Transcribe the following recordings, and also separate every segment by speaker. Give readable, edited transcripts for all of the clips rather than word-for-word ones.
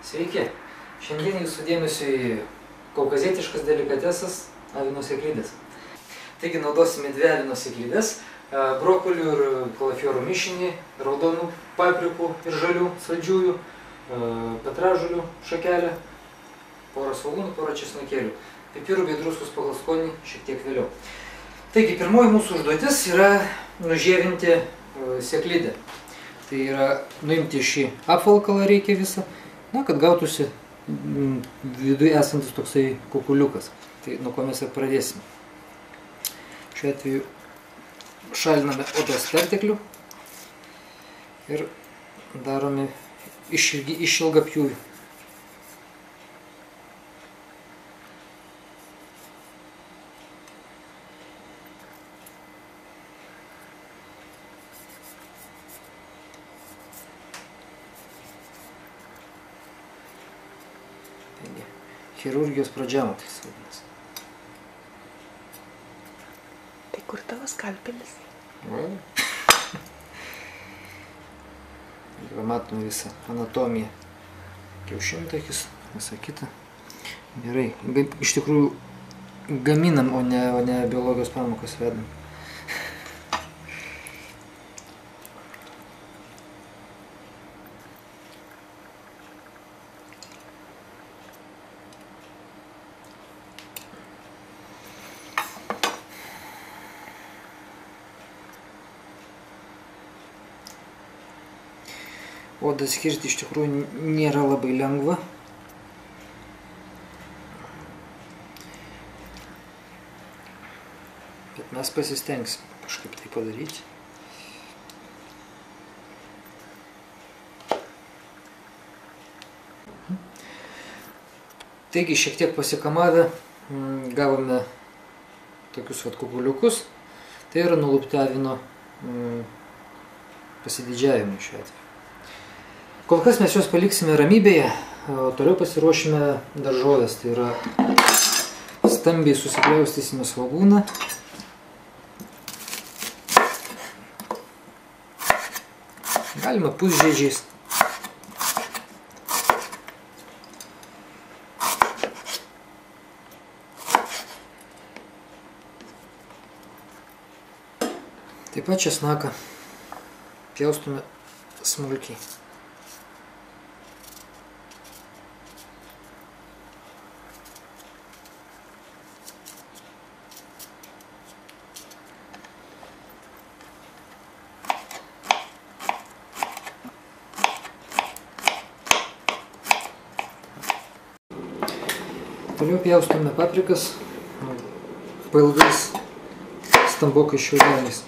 Speaker 1: Sveiki! Šiandien jūsų dėmesiui kaukazietiškas delikatesas avino sėklidės. Taigi naudosime dvi avino sėklidės, brokolių ir kalafiorų mišinį, raudonų paprikų ir žalių saldžiųjų, petražolių šakelę, porą svogūnų, porą česnakėlių, pipirų bei druskos pagal skonį šiek tiek vėliau. Taigi pirmoji mūsų užduotis yra nužievinti sėklidę. Tai yra nuimti šį apvalkalą reikia visą, kad gautųsi viduje esantis toksai kukuliukas. Tai nuo ko mes ir pradėsime. Šiuo atveju šaliname odos perteklių ir darome išilgą pjūvį. Chirurgijos pradžiamatais vadinasi.
Speaker 2: Tai kur tavo skalpelis?
Speaker 1: Matome visą anatomiją. Kiaušintakis, visą kitą. Gerai. Iš tikrųjų gaminam, o ne biologijos pamokas vedam. Odą skirti iš tikrųjų nėra labai lengva. Bet mes pasistengsim kažkaip tai padaryti. Taigi šiek tiek pasikamavę gavome tokius kukuliukus. Tai yra nulupti avino pasididžiavimui šiuo atveju. Kol kas mes juos paliksime ramybėje, o toliau pasiruošime daržovės. Tai yra stambiai susipjaustysime svogūną. Galima pusžiedžiais. Taip pat česnaką pjaustome smulkiai. Toliau pjaustome paprikas pailgais stambokais šiaudeliais.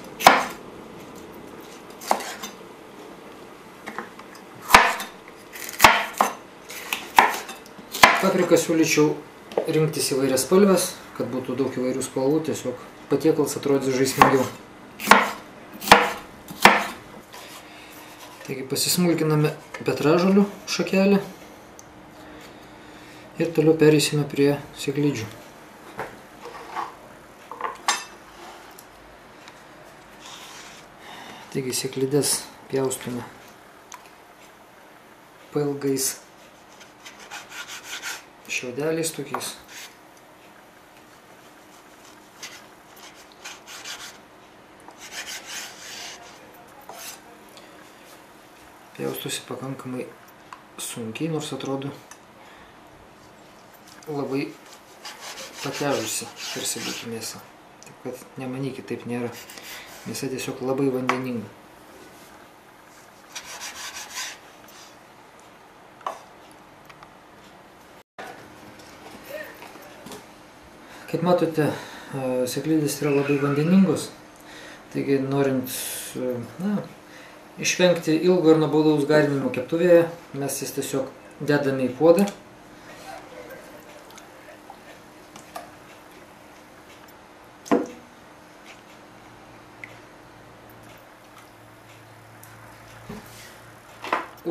Speaker 1: Papriką siūlyčiau rinktis įvairias spalves, kad būtų daug įvairių spalvų, tiesiog patiekalas atrodys žaismingiau. Taigi pasismulkiname petražolių šakelę. Ir toliau pereisime prie sėklidžių. Taigi sėklidės pjaustome pailgais šiaudeliais tokiais. Pjaustosi pakankamai sunkiai, nors atrodo labai patežusi, tarsi būtų mėsa. Taip kad nemanykit, taip nėra. Mėsa tiesiog labai vandeninga. Kaip matote, sėklidės yra labai vandeningos. Taigi, norint išvengti ilgo ir nuobaudaus garinimo keptuvėje, mes jas tiesiog dedame į puodą.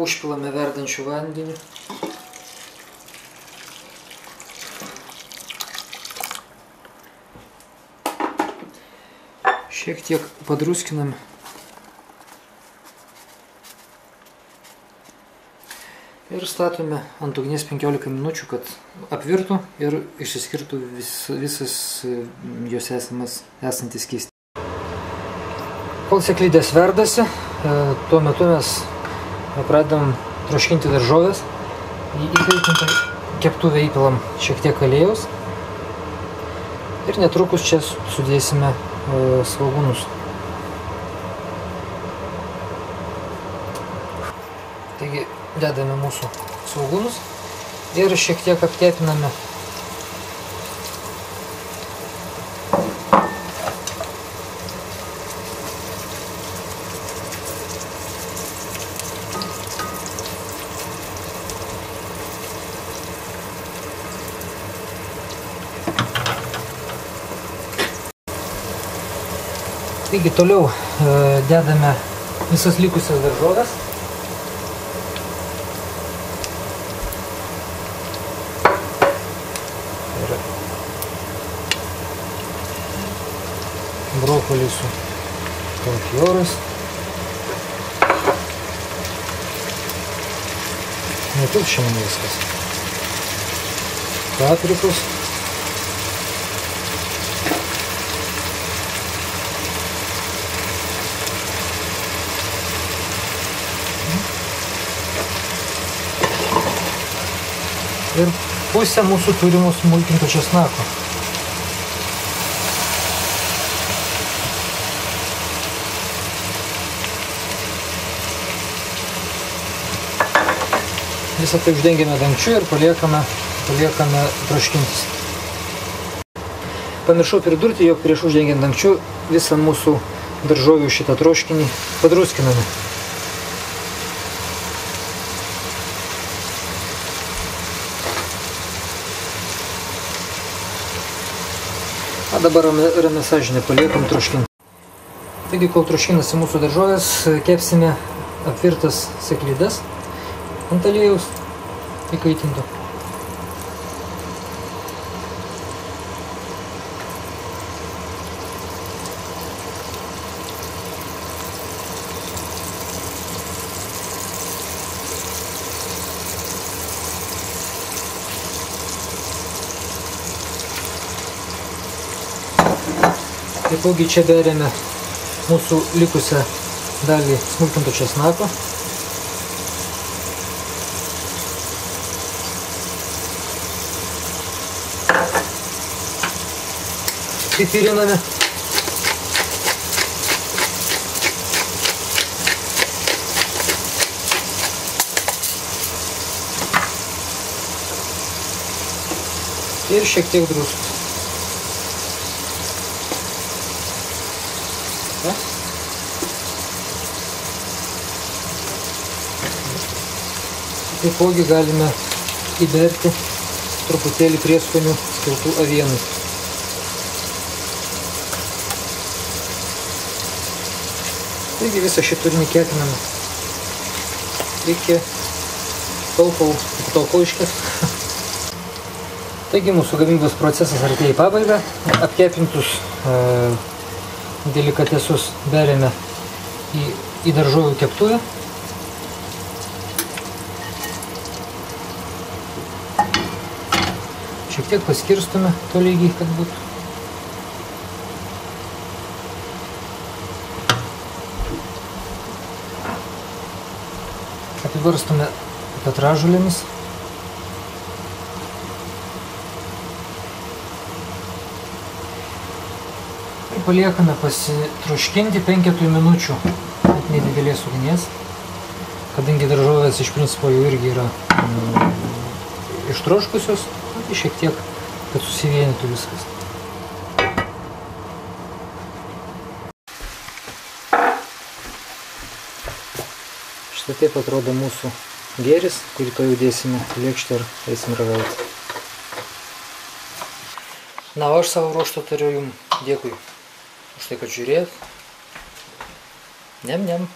Speaker 1: Užpilame verdančių vandeniu. Šiek tiek padruskiname. Ir statome ant ugnies 15 minučių, kad apvirtų ir išsiskirtų visas jos esantis skystis. Kol sėklidės verdasi, tuo metu mes pradedam troškinti daržovės. Į įkaitintą keptuvę įpilam šiek tiek aliejaus ir netrukus čia sudėsime svogūnus. Taigi dedame mūsų svogūnus ir šiek tiek apkepiname. Taigi toliau dedame visas likusias daržoves. Ir brokolį su kalafiorais. Ne tik šiandien viskas. Paprikus. Ir pusę mūsų turimų smulkinto česnako. Visą tai uždengiame dangčiu ir paliekame troškintis. Pamiršau pridurti, jog prieš uždengiant dangčiu visą mūsų daržovių šitą troškinį padruskiname. O dabar ramia sąžinė paliekam troškinti. Taigi, kol troškinasi mūsų daržovės, kepsime apvirtas sėklides ant aliejaus įkaitinto. Taipogi čia beriame mūsų likusią dalį smulkinto česnako. Pipiriname. Ir šiek tiek druskos. Taipogi galime įberti truputėlį prieskonių skirtų avienai. Taigi visą šį turinį kepiname iki tol, kol iškės. Taigi mūsų gamybos procesas artėja į pabaigą. Apkepintus delikatesus beriame į daržovių keptuvę. Šiek tiek paskirstume tolygiai, kad būtų. Apibarstome petražolėmis. Ir paliekame pasitroškinti 5 minučių ant nedidelės ugnies, kadangi daržovės iš principo jau irgi yra ištroškusios. Šiek tiek, kad susivienytų viskas. Štai taip atrodo mūsų gėris, kurį to jau dėsime lėkštę ir eisim ragauti. Na, o aš savo ruožtu tariu jums dėkui už tai, kad žiūrėjot. Nem.